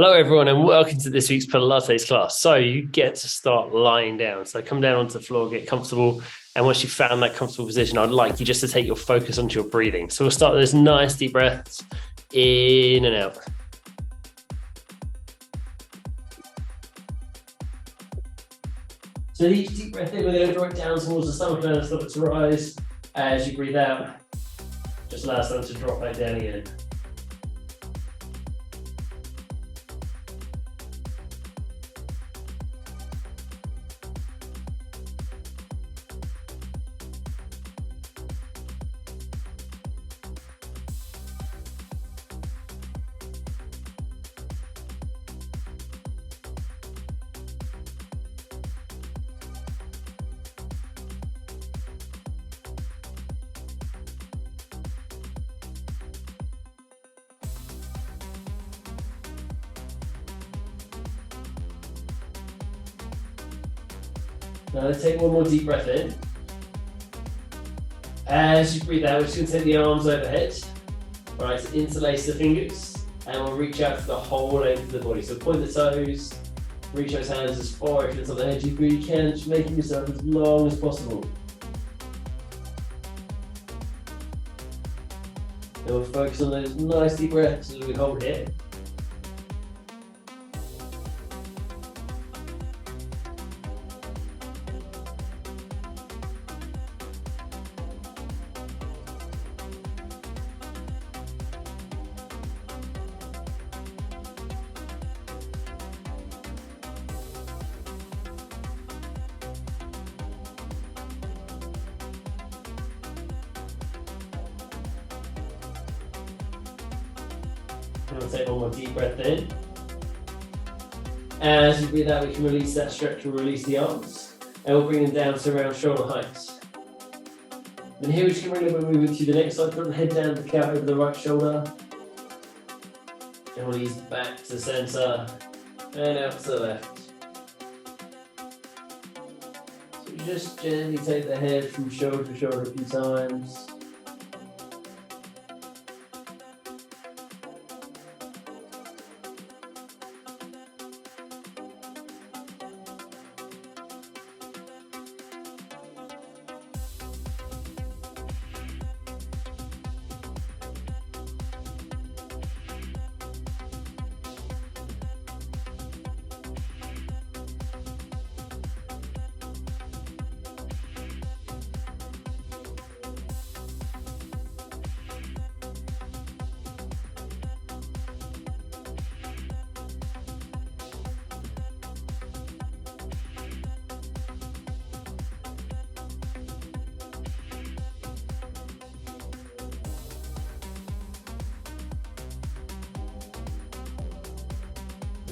Hello, everyone, and welcome to this week's Pilates class. So you get to start lying down. So come down onto the floor, get comfortable. And once you've found that comfortable position, I'd like you just to take your focus onto your breathing. So we'll start with those nice deep breaths in and out. So each deep breath in, we're going to draw it down towards the stomach and stop it to rise. As you breathe out, just allow them to drop back down again. Now let's take one more deep breath in. As you breathe out, we're just going to take the arms overhead. All right, so interlace the fingers, and we'll reach out for the whole length of the body. So point the toes, reach those hands as far over the top of the head you really can, just making yourself as long as possible. And we'll focus on those nice deep breaths as we hold here. And we'll take one more deep breath in. As you breathe out, we can release that stretch, we'll release the arms, and we'll bring them down to around shoulder height. And here we're just going to bring them moving to the next side, put the head down to count over the right shoulder. And we'll ease back to the center, and out to the left. So just gently take the head from shoulder to shoulder a few times.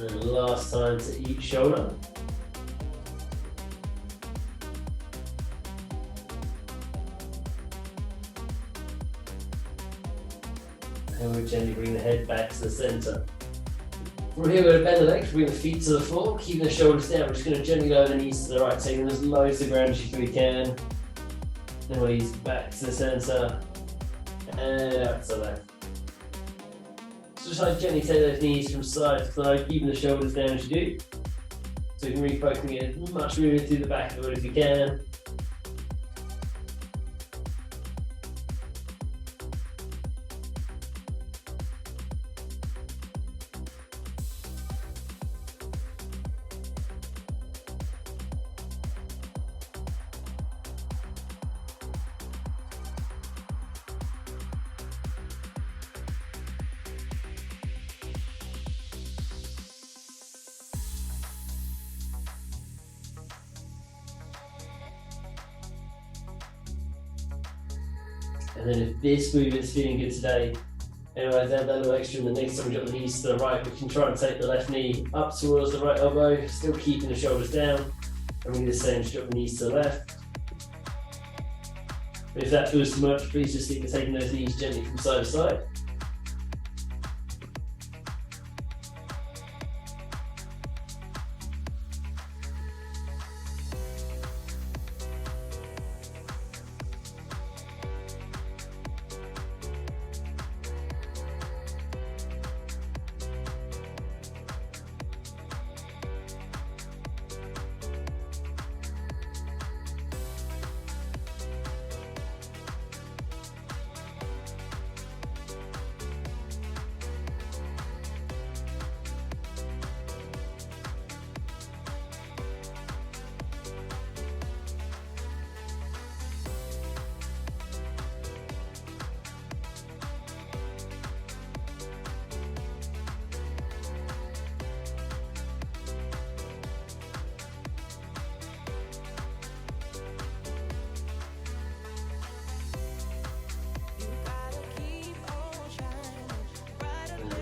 And last time to each shoulder. And we'll gently bring the head back to the center. From here, we're going to bend the legs, bring the feet to the floor, keeping the shoulders down. We're just going to gently lower the knees to the right, taking them as low to the ground as you really can. Then we'll ease back to the center and out to the left. So just like gently take those knees from side to side, keeping the shoulders down as you do. So you can really focus on getting as much movement through the back of the body as you can. And then if this movement's feeling good today, anyway, add that little extra, and the next time we drop the knees to the right, we can try and take the left knee up towards the right elbow, still keeping the shoulders down, and we do the same, just drop the knees to the left. But if that feels too much, please just keep taking those knees gently from side to side.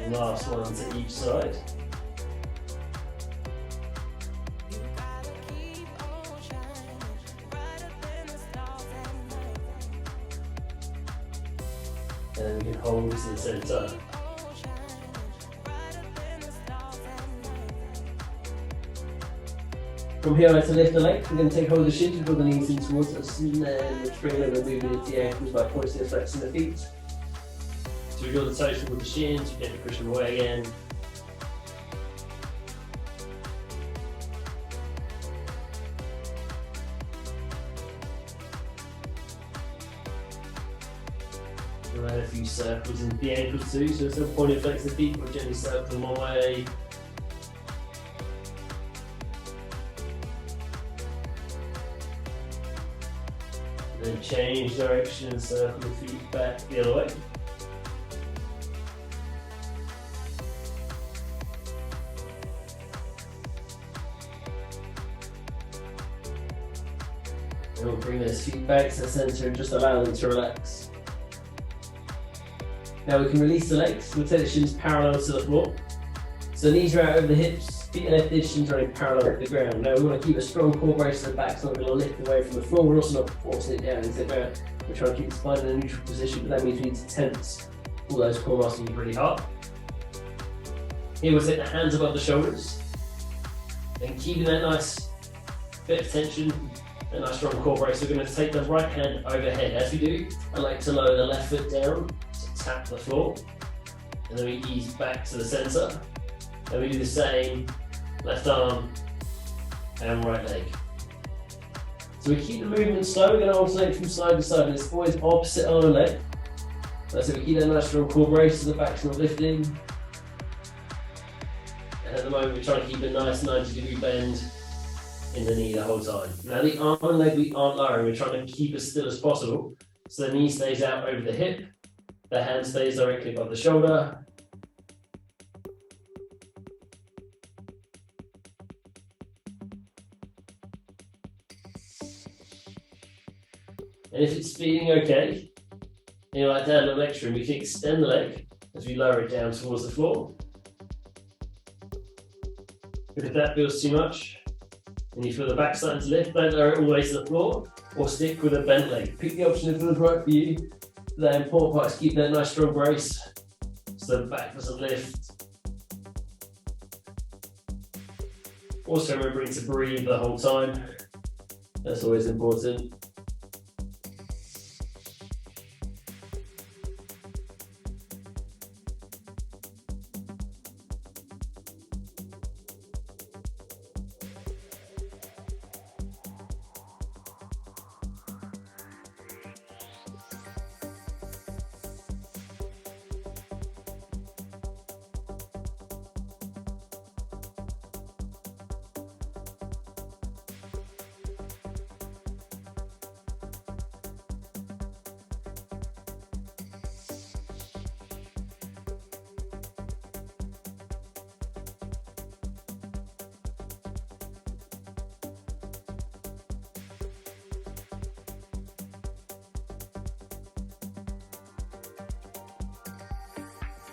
Last one to each side. And then we can hold to the center. From here, I like to lift the leg. We're going to take hold of the shins, draw the knees in towards us, and then we'll bring a little bit of movement into the ankles by pointing and flexing the feet. So we draw the toes toward the shins, we gently push them away again. We'll add a few circles into the ankles too, so instead of pointing and flexing the feet, we'll gently circle them away. Then change direction, circle the feet back the other way. And we'll bring those feet back to the center and just allow them to relax. Now we can release the legs. We'll take the shins parallel to the floor. So knees are out over the hips, feet are lifted, shins running parallel to the ground. Now we want to keep a strong core brace to the back, so we're going to lift away from the floor. We're also not forcing it down into the ground. We're trying to keep the spine in a neutral position, but that means we need to tense all those core muscles really hard. Here we'll take the hands above the shoulders, and keeping that nice bit of tension, a nice strong core brace. We're going to take the right hand overhead. As we do, I like to lower the left foot down to tap the floor, and then we ease back to the center. And we do the same, left arm and right leg. So we keep the movement slow, we're going to alternate from side to side, and it's always opposite arm and leg. So we keep that nice strong core brace so the back's not lifting. And at the moment we're trying to keep a nice 90-degree bend in the knee the whole time. Now the arm and leg we aren't lowering, we're trying to keep as still as possible. So the knee stays out over the hip, the hand stays directly above the shoulder. And if it's feeling okay, and you like to add a little extra, we can extend the leg as we lower it down towards the floor. But if that feels too much, and you feel the back starting to lift, don't lower it all the way to the floor, or stick with a bent leg. Pick the option that feels right for you. The important part is keep that nice strong brace, so the back doesn't lift. Also remembering to breathe the whole time. That's always important.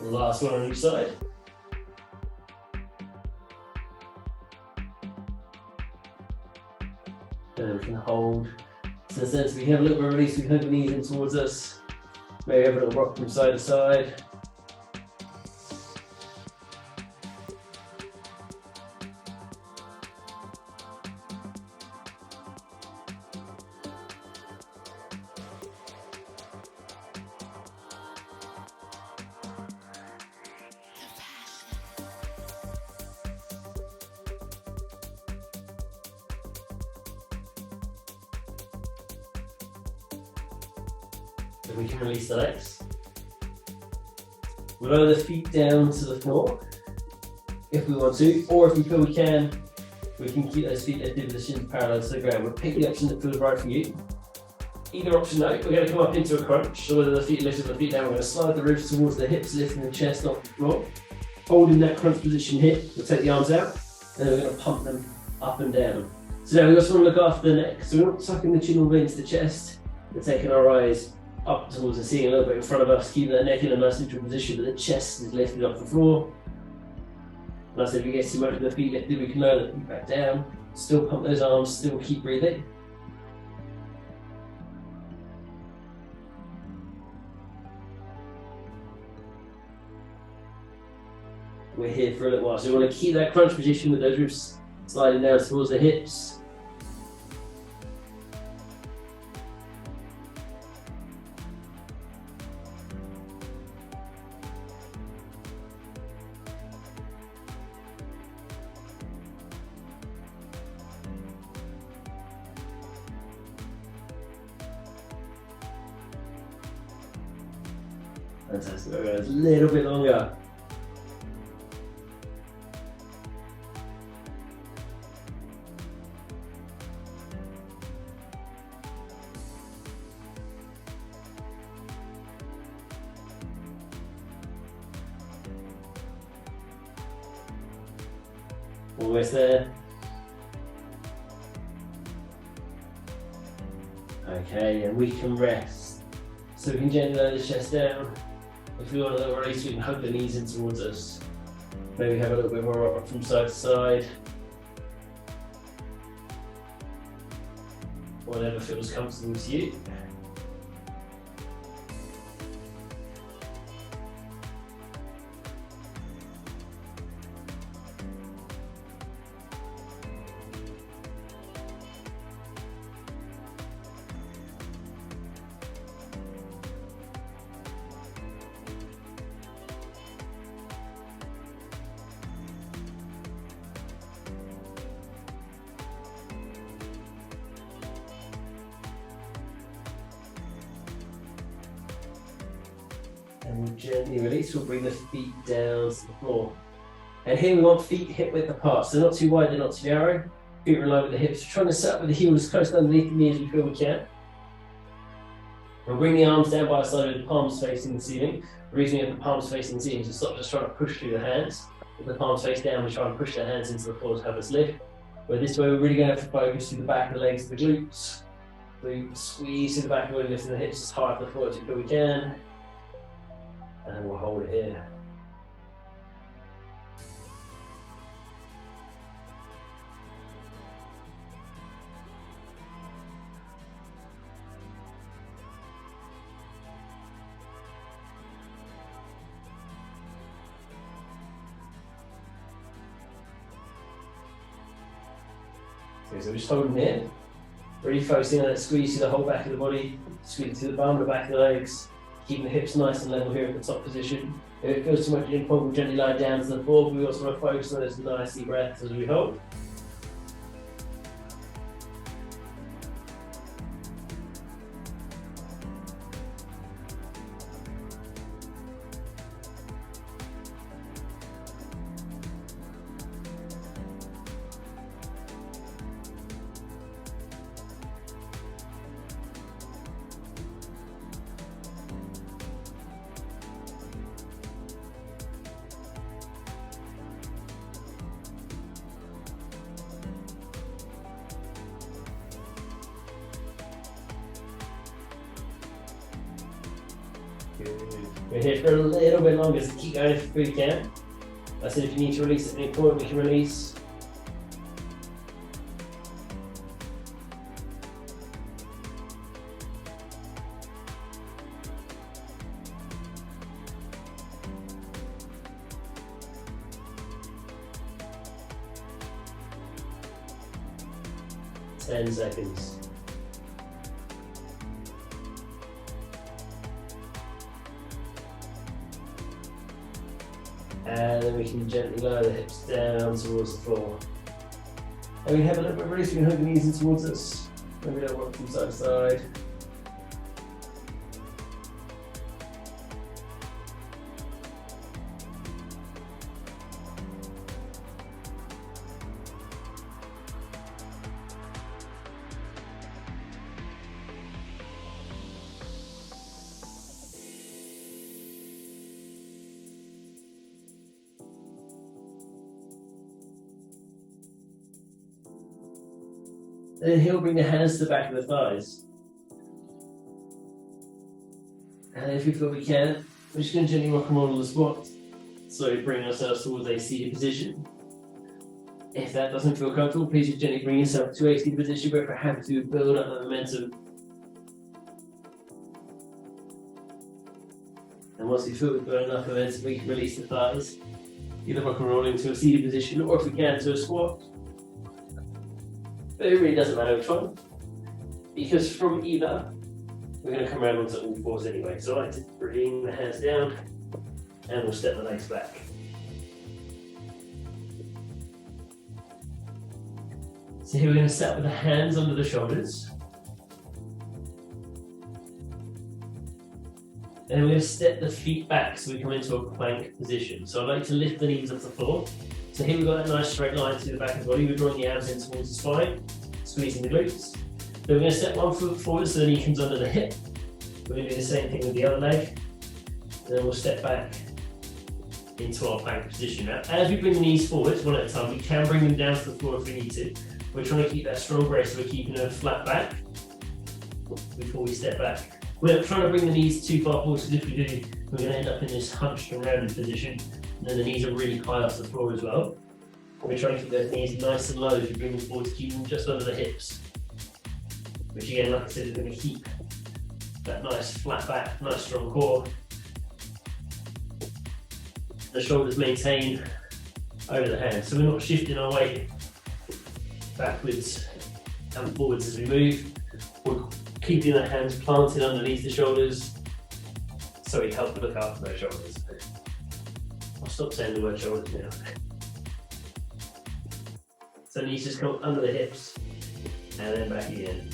Last one on each side. And we can hold to the center. We have a little bit of release, we can hug the knees in towards us. Maybe have a little rock from side to side. Then we can release the legs. We'll lower the feet down to the floor if we want to, or if we feel we can keep those feet lifted with the shins parallel to the ground. We'll pick the option that feels right for you. Either option though, we're going to come up into a crunch, so whether the feet lifted or the feet down, we're going to slide the ribs towards the hips, lifting the chest off the floor. Holding that crunch position here, we'll take the arms out, and then we're going to pump them up and down. So now we also want to look after the neck, so we're not tucking the chin all the way into the chest, we're taking our eyes up towards the ceiling a little bit in front of us, keeping that neck in a nice neutral position, but the chest is lifted off the floor. And I said, if we get too much of the feet lifted, we can lower the feet back down. Still pump those arms, still keep breathing. We're here for a little while, so we want to keep that crunch position with those ribs sliding down towards the hips. Fantastic. We're going a little bit longer. Almost there. Okay, and we can rest. So we can gently lower the chest down. If we want a little release, we can hug the knees in towards us. Maybe have a little bit more up from side to side. Whatever feels comfortable to you. And we'll gently release, we'll bring the feet down to the floor. And here we want feet hip width apart, so not too wide, they're not too narrow. Feet are in line with the hips. We're trying to sit up with the heels close underneath the knee as we feel we can. We'll bring the arms down by our side with the palms facing the ceiling. The reason we have the palms facing the ceiling is to stop just trying to push through the hands. With the palms face down, we try and push the hands into the floor to help us lift. But this way, we're really going to have to focus through the back of the legs, the glutes. We squeeze through the back of the body, lifting the hips as high up the floor as we feel we can. And we'll hold it here. Okay, so we're just holding here. Really focusing on that squeeze through the whole back of the body, squeeze through the bum, the back of the legs. Keeping the hips nice and level here at the top position. If it feels too much in point, we'll gently lie down to the floor, but we also want to focus on those nice deep breaths as we hold. We're here for a little bit longer, so keep going if we can. I said if you need to release at any point, we can release. Ten seconds. And then we can gently lower the hips down towards the floor. And we have a little bit of release, we can hug the knees in towards us. Maybe a little rock from side to side. And then he'll bring the hands to the back of the thighs. And if we feel we can, we're just going to gently rock and roll the squat. So bring ourselves towards a seated position. If that doesn't feel comfortable, please just gently bring yourself to a seated position, but if we're happy to build up that momentum. And once we feel we've got enough momentum, we can release the thighs. Either rock and roll into a seated position, or if we can, to a squat. But it really doesn't matter which one, because from either, we're going to come around onto all fours anyway. So I like to bring the hands down, and we'll step the legs back. So here we're going to start with the hands under the shoulders. And then we're going to step the feet back so we come into a plank position. So I like to lift the knees off the floor. So here we've got that nice straight line to the back of the body. We're drawing the abs in towards the spine, squeezing the glutes. Then we're going to step one foot forward so the knee comes under the hip. We're going to do the same thing with the other leg. And then we'll step back into our plank position. Now, as we bring the knees forward, one at a time, we can bring them down to the floor if we need to. We're trying to keep that strong brace, so we're keeping a flat back before we step back. We're not trying to bring the knees too far forward, because if we do, we're going to end up in this hunched and rounded position. And then the knees are really high off the floor as well. We're trying to keep those knees nice and low as we bring them forward to keep them just under the hips. Which again, like I said, is going to keep that nice flat back, nice strong core. The shoulders maintain over the hands, so we're not shifting our weight backwards and forwards as we move. We're keeping the hands planted underneath the shoulders, so we help look after those shoulders. I'll stop saying the word shoulders now. So knees just come under the hips and then back again.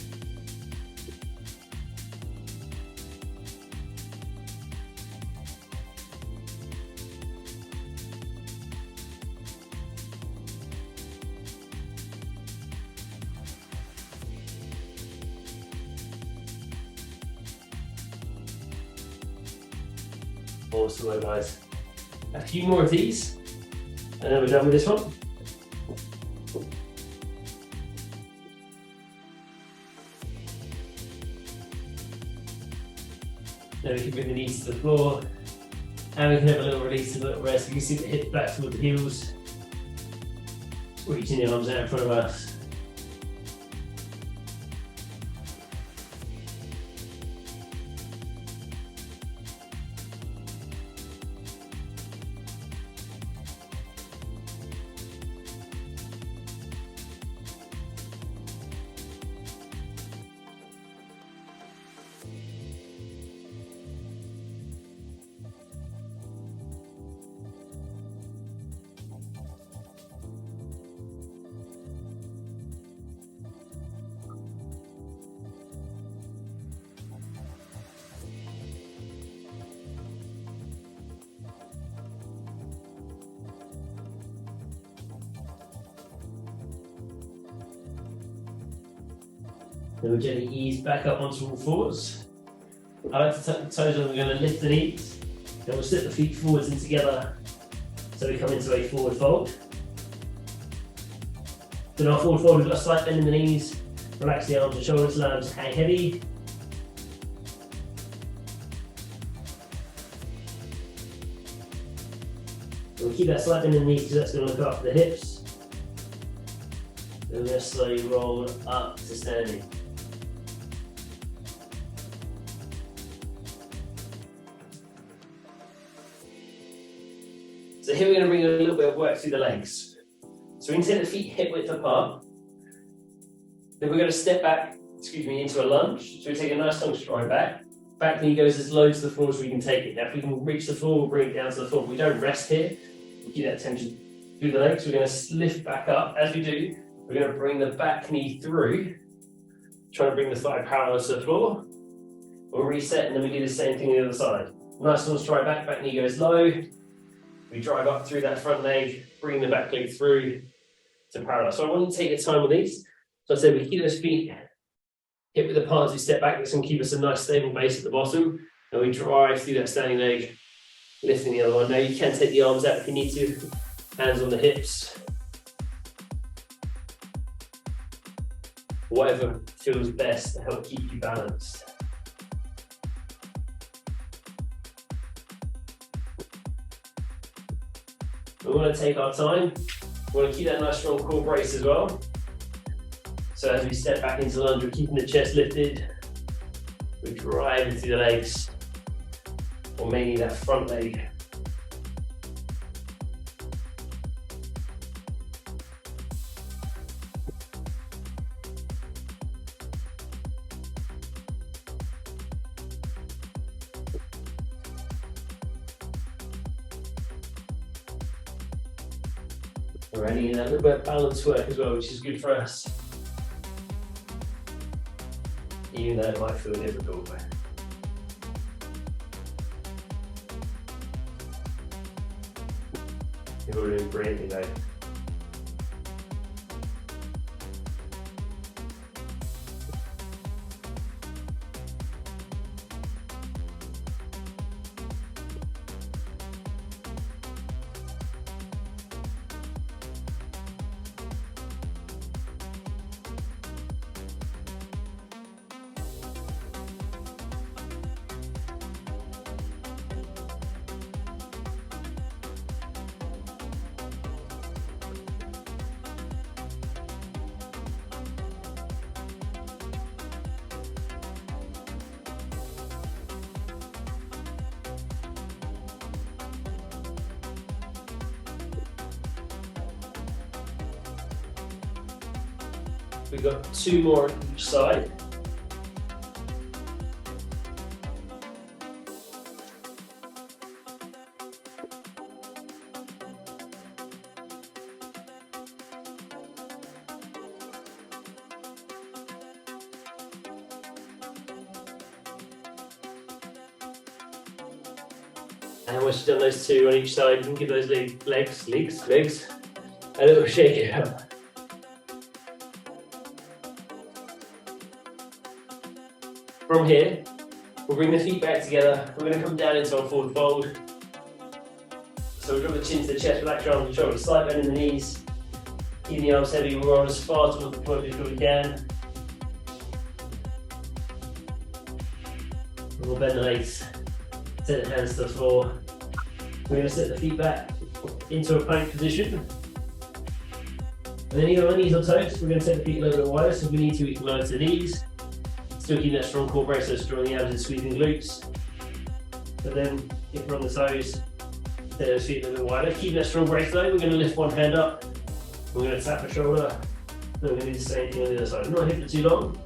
Awesome, guys. A few more of these, and then we're done with this one. Then we can bring the knees to the floor, and we can have a little release and a little rest. You can see the hips back toward the heels, reaching the arms out in front of us. Then we'll gently ease back up onto all fours. I like to tuck the toes on, we're going to lift the knees. Then we'll step the feet forwards and together so we come into a forward fold. Then our forward fold, we've got a slight bend in the knees. Relax the arms and shoulders, let them hang heavy. We'll keep that slight bend in the knees because that's going to look after the hips. Then we're going to slowly roll up to standing. So here we're going to bring a little bit of work through the legs. So we can take the feet hip width apart. Then we're going to step back, into a lunge. So we take a nice long stride back. Back knee goes as low to the floor as we can take it. Now if we can reach the floor, we'll bring it down to the floor. We don't rest here. We keep that tension through the legs. We're going to lift back up. As we do, we're going to bring the back knee through. Try to bring the thigh parallel to the floor. We'll reset and then we do the same thing on the other side. Nice long stride back, back knee goes low. We drive up through that front leg, bring the back leg through to parallel. So I want you to take your time with these. So I said we keep those feet hip width apart as we step back. This can keep us a nice stable base at the bottom. And we drive through that standing leg, lifting the other one. Now you can take the arms out if you need to. Hands on the hips. Whatever feels best to help keep you balanced. We want to take our time. We want to keep that nice strong core brace as well. So as we step back into lunge, we're keeping the chest lifted. We're driving through the legs, or mainly that front leg. We're adding in a little bit of balance work as well, which is good for us. Even though it might feel difficult. You're doing brilliantly though. We've got 2 more on each side. And once you've done those 2 on each side, you can give those legs a little shake out. From here, we'll bring the feet back together. We're going to come down into our forward fold. So we'll drop the chin to the chest, relax your arms and shoulders, slight bend in the knees. Keeping the arms heavy, we'll roll as far towards the point as we can. We'll bend the legs, set the hands to the floor. We're going to set the feet back into a plank position. And then either on knees or toes, we're going to set the feet a little bit wider, so if we need to, we can lower to the knees. Still keeping that strong core brace, so drawing the abs and squeezing glutes. But then, if we're on the toes, set those feet a little bit wider. Keep that strong brace though. We're going to lift one hand up. We're going to tap the shoulder. Then we're going to do the same thing on the other side. Not hip for too long.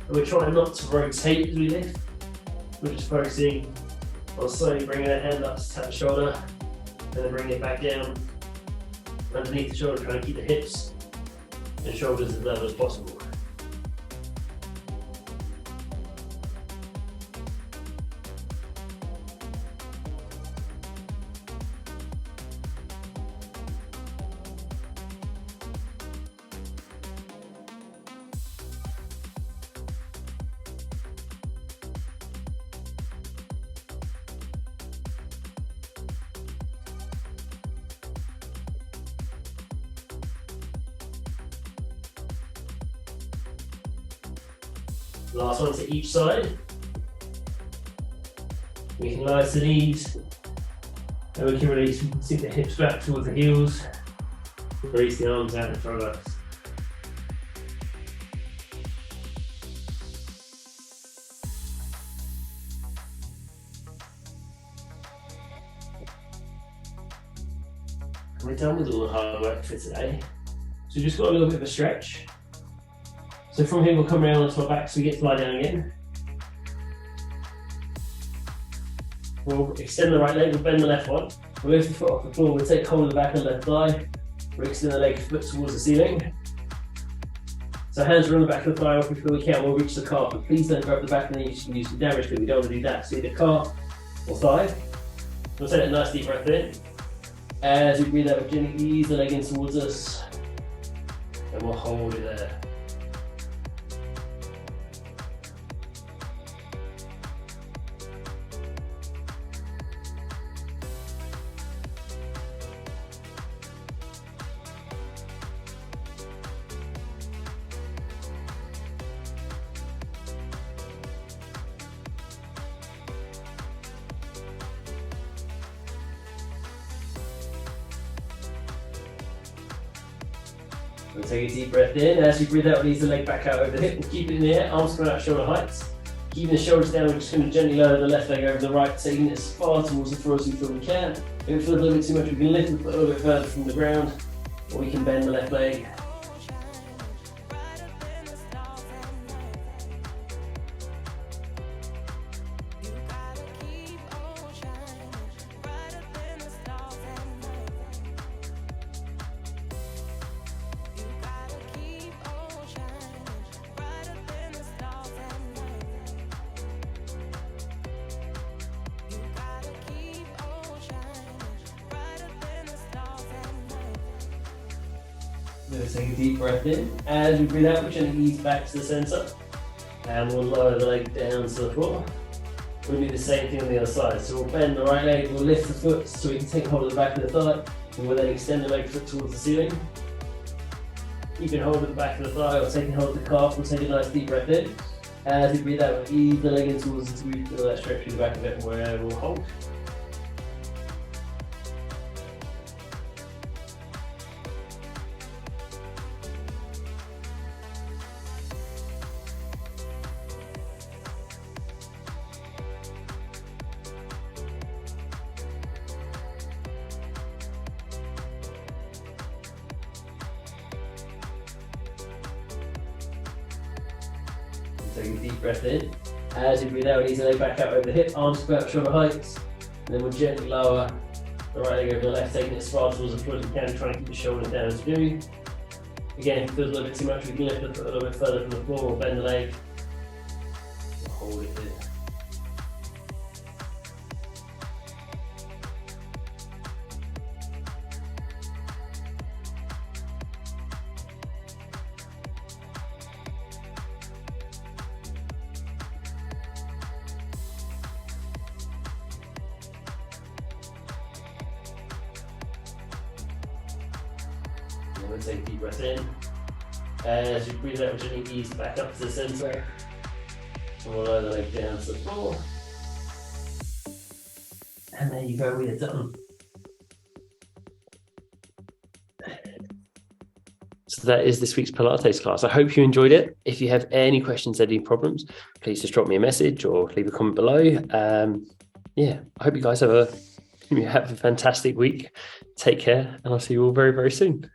And we're trying not to rotate as we lift. We're just focusing on slowly bringing that hand up to tap the shoulder, and then bring it back down underneath the shoulder, trying to keep the hips and shoulders as level as possible. Last one to each side. We can lower to the knees, and we can release. We can sink the hips back towards the heels. Release the arms out in front of us. We're done with all the hard work for today. So we've just got a little bit of a stretch. So from here we'll come around onto our back so we get to lie down again. We'll extend the right leg, we'll bend the left one. We'll lift the foot off the floor, we'll take hold of the back of the left thigh. We'll extend the leg, foot towards the ceiling. So hands are on the back of the thigh, if we feel we can, we'll reach the calf, but please don't grab the back of the knee, you can use some damage, but we don't want to do that. So either calf or thigh. We'll take a nice deep breath in. As we breathe out, we'll gently ease the leg in towards us. And we'll hold it there. We'll take a deep breath in. As you breathe out, release the leg back out over the hip and keep it in the air. Arms come out shoulder height. Keeping the shoulders down, we're just going to gently lower the left leg over the right, taking it as far towards the floor as we feel we can. If it feels a little bit too much, we can lift the foot a little bit further from the ground, or we can bend the left leg. Take a deep breath in. As we breathe out, we're going to ease back to the center. And we'll lower the leg down to the floor. We'll do the same thing on the other side. So we'll bend the right leg, we'll lift the foot so we can take hold of the back of the thigh. And we'll then extend the leg foot towards the ceiling. Keeping hold of the back of the thigh or taking hold of the calf, we'll take a nice deep breath in. As we breathe out, we'll ease the leg in towards the glute, feel that stretch through the back of it, where we'll hold. Take a deep breath in. As you breathe out, release the leg back out over the hip, arms come out shoulder height. And then we'll gently lower the right leg over the left, taking it as far towards the floor as we can, trying to keep the shoulders down as we do. Again, if it feels a little bit too much, we can lift the foot a little bit further from the floor or bend the leg. We'll hold it there. We'll take a deep breath in. As you breathe out, we're gently ease back up to the center. And we'll lower the leg down to the floor. And there you go, we are done. So that is this week's Pilates class. I hope you enjoyed it. If you have any questions, any problems, please just drop me a message or leave a comment below. I hope you guys have a fantastic week. Take care, and I'll see you all very, very soon.